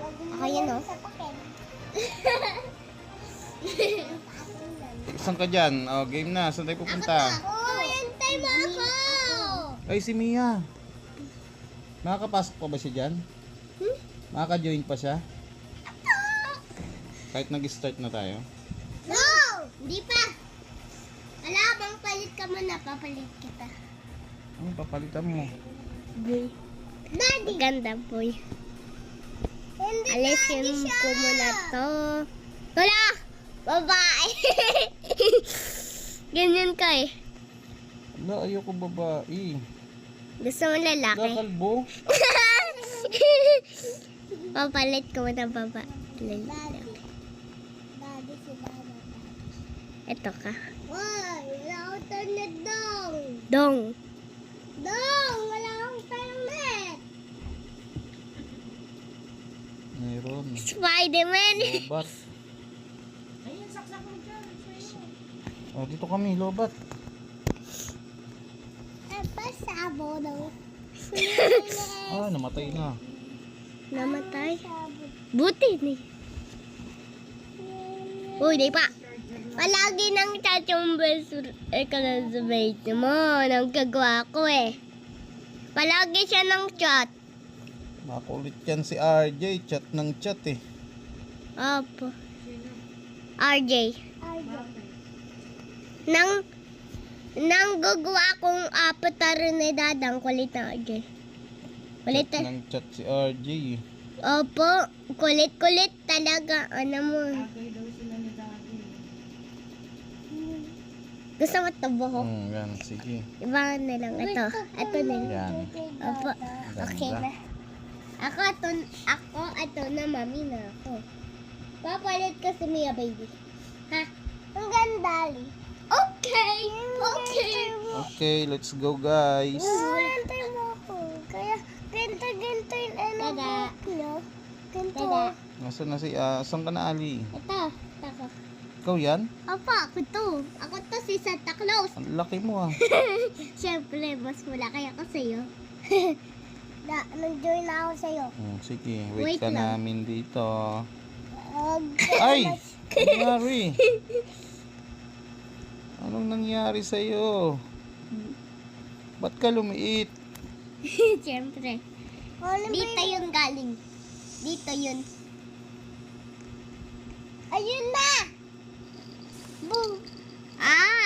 Ako yan, oh. Saan ka dyan? Oh, game na. Saan tayo pupunta? Oh, hintay mo ako! Ay, si Mia. Makakapasok pa ba siya dyan? Makaka-join pa siya? Kahit nag-start na tayo? No! Hindi pa! Wala, bang palit ka muna. Papalit kita. Ano papalitan mo? Boy. Daddy! Ganda, boy. Alisin ko muna to. Wala! Babae! Ganyan ka eh. Wala, ayoko babae. Gusto mo lalaki? Kakalbo? Papalit ko muna babae. Lalaki. Ito ka. Wow! Wala akong internet dong! Dong! Dong! Wala akong internet! Mayroon. Spider-Man! Lobat. Oh, dito kami, lobat. Pasabo daw. Ah, namatay na. Namatay? Buti ni. Uy, di pa. Palagi nang chat yung classmate mo. Nang gagawa ko eh. Palagi siya nang chat. Makulit yan si RJ. Chat ng chat eh. Opo. RJ. Nang gagawa kong avatar ni Dadang, kulit na RJ. Kulit Chat ng chat si RJ eh. Opo, kulit-kulit talaga. Ano mo? Gusto mo ito buhok? Yan, sige. Iba na lang ito. Ito na lang. Yan. Opo, okay na. Ako, ito na, mami na ako. Papalit ka si Mia, baby. Ha? Ang ganda, Li. Okay! Okay! Okay, let's go guys. Hintay mo ako. Kaya, ganto yung ano buhok niyo. Ganto. Nasaan na saan ka na, Ali? Ito, ako. Ikaw yan? Opo, ako to. Ako to si Santa Claus. Ang laki mo ah. Siyempre, mas malaki ako sa'yo. Nag-join na ako sa'yo. Sige, Wait wait ka lang. namin dito. Ay! Nangyari? Anong nangyari sa'yo? Ba't ka lumiit? Siyempre. Dito yun galing. Dito yun. Ayun na! Boom! Ah,